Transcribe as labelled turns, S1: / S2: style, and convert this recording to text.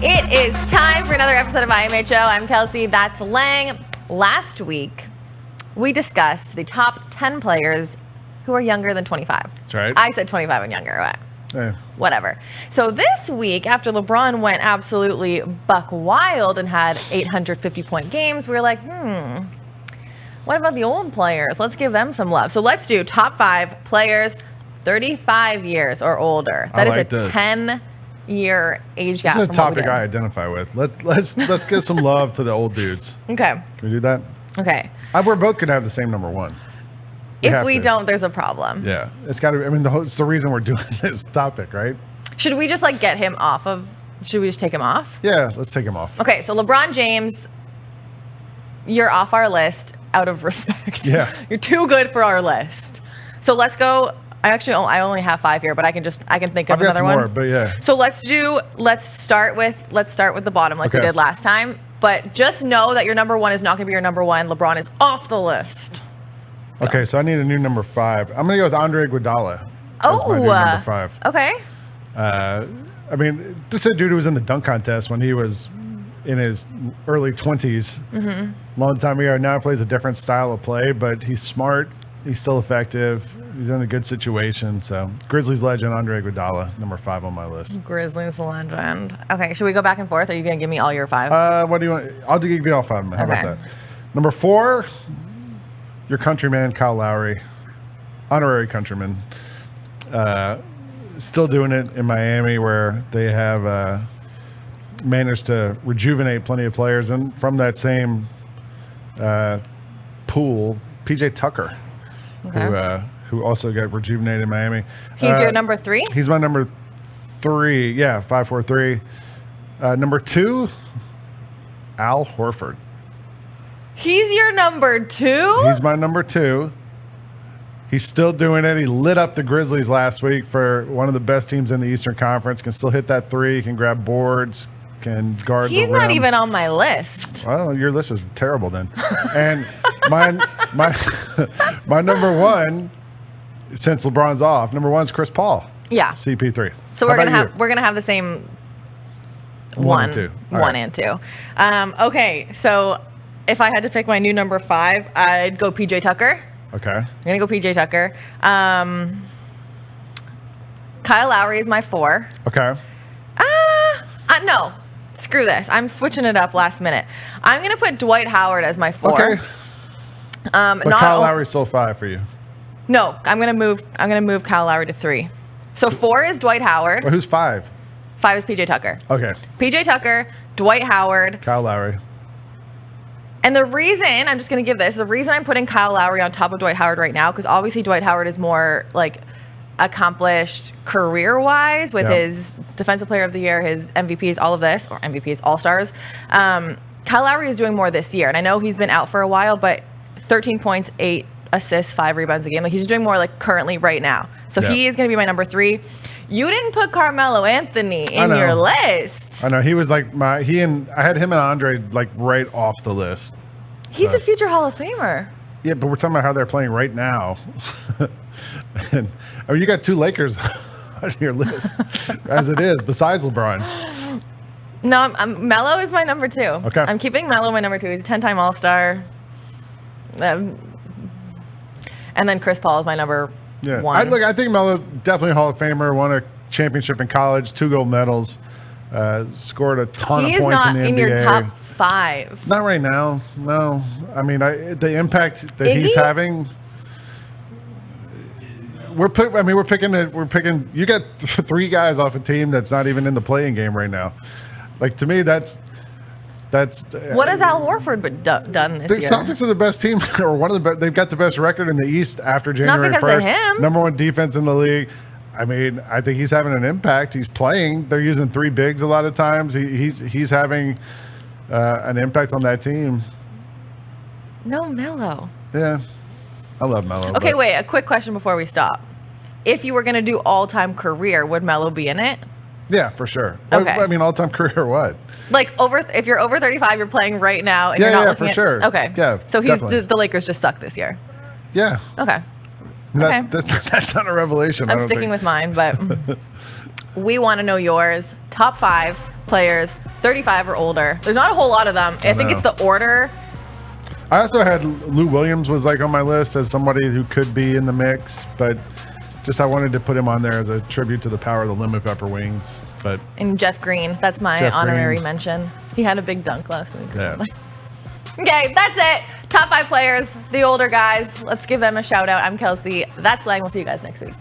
S1: It is time for another episode of IMHO. I'm Kelcey. That's Lang. Last week, we discussed the top 10 players who are younger than 25.
S2: That's right.
S1: I said 25 and younger.
S2: Yeah.
S1: Whatever. So this week, after LeBron went absolutely buck wild and had 850-point games, we were like, what about the old players? Let's give them some love. So let's do top 5 players 35 years or older. That is a 10-year age gap.
S2: This is a topic I identify with. Let's give some love to the old dudes.
S1: Okay.
S2: Can we do that?
S1: Okay.
S2: We're both going to have the same number 1.
S1: If we don't, there's a problem.
S2: Yeah. It's got to, it's the reason we're doing this topic, right?
S1: Should we just get him off of, should we just take him off?
S2: Yeah, let's take him off.
S1: Okay, so LeBron James, you're off our list out of respect.
S2: Yeah.
S1: You're too good for our list. So let's go. I only have 5 here, but I can think of another one.
S2: More, but yeah.
S1: So let's start with the bottom like we did last time. But just know that your number 1 is not going to be your number 1. LeBron is off the list.
S2: Okay, so I need a new number 5. I'm going to go with Andre Iguodala.
S1: Oh,
S2: my new number 5.
S1: Okay.
S2: This is a dude who was in the dunk contest when he was in his early 20s. Mm-hmm. Long time ago. Now he plays a different style of play, but he's smart. He's still effective. He's in a good situation. So Grizzlies legend Andre Iguodala, number 5 on my list.
S1: Grizzlies legend. Okay, should we go back and forth? Or are you going to give me all your 5?
S2: What do you want? I'll give you all 5. How about that? Number 4, your countryman Kyle Lowry, honorary countryman. Still doing it in Miami, where they have managed to rejuvenate plenty of players, and from that same pool, PJ Tucker.
S1: Okay.
S2: Who also got rejuvenated in Miami.
S1: He's your number 3?
S2: He's my number 3. Yeah, 5, 4, 3. Number 2, Al Horford.
S1: He's your number 2?
S2: He's my number 2. He's still doing it. He lit up the Grizzlies last week for one of the best teams in the Eastern Conference. Can still hit that 3. Can grab boards. Can guard the rim.
S1: He's not even on my list.
S2: Well, your list is terrible then. And my number 1, since LeBron's off, number 1 is Chris Paul.
S1: Yeah.
S2: CP3.
S1: So we're gonna have the same 1 and 2. 1 and 2. Okay, so if I had to pick my new number 5, I'd go PJ Tucker.
S2: Okay.
S1: I'm gonna go PJ Tucker. Kyle Lowry is my 4.
S2: Okay.
S1: No. Screw this. I'm switching it up last minute. I'm gonna put Dwight Howard as my 4.
S2: Okay. But Kyle Lowry's still 5 for you.
S1: No, I'm gonna move Kyle Lowry to 3. So 4 is Dwight Howard.
S2: Well, who's 5?
S1: 5 is PJ Tucker.
S2: Okay.
S1: PJ Tucker, Dwight Howard,
S2: Kyle Lowry.
S1: And the reason I'm putting Kyle Lowry on top of Dwight Howard right now, because obviously Dwight Howard is more accomplished career-wise with his Defensive Player of the Year, his MVPs, all of this, or MVPs, All-Stars. Kyle Lowry is doing more this year, and I know he's been out for a while, but 13 points, 8 assists, 5 rebounds a game. He's doing more currently right now. So he is going to be my number 3. You didn't put Carmelo Anthony in your list.
S2: I know. He was I had him and Andre right off the list.
S1: He's a future Hall of Famer.
S2: Yeah, but we're talking about how they're playing right now. And you got 2 Lakers on your list as it is, besides LeBron.
S1: No, Melo is my number 2.
S2: Okay.
S1: I'm keeping Melo my number 2. He's a 10-time All-Star. And then Chris Paul is my number 1.
S2: I think Melo definitely a Hall of Famer. Won a championship in college, 2 gold medals, scored a ton of points in the NBA. He is not in your
S1: top 5.
S2: Not right now. No, the impact that he's having. We're picking. You got 3 guys off a team that's not even in the playing game right now. To me, that's.
S1: What has Al Horford done this year?
S2: The Celtics are the best team, or one of the best. They've got the best record in the East after January 1st.
S1: Not because of him.
S2: Number 1 defense in the league. I think he's having an impact. He's playing. They're using 3 bigs a lot of times. He's having an impact on that team.
S1: No, Melo.
S2: Yeah, I love Melo.
S1: Okay, wait. A quick question before we stop. If you were going to do all-time career, would Melo be in it?
S2: Yeah, for sure.
S1: Okay.
S2: All-time career what?
S1: If you're over 35, you're playing right now, and you're not looking
S2: for sure.
S1: Okay.
S2: Yeah,
S1: so the Lakers just suck this year.
S2: Yeah.
S1: Okay.
S2: That's not a revelation.
S1: I'm sticking with mine, but we want to know yours. Top 5 players 35 or older. There's not a whole lot of them. I think it's the order.
S2: I also had Lou Williams was like on my list as somebody who could be in the mix, but just I wanted to put him on there as a tribute to the power of the lemon pepper wings. But
S1: and Jeff Green, that's my
S2: Jeff
S1: honorary
S2: Green.
S1: mention. He had a big dunk last week.
S2: Yeah.
S1: Okay, that's it. Top 5 players, the older guys. Let's give them a shout out. I'm Kelcey. That's Lang. We'll see you guys next week.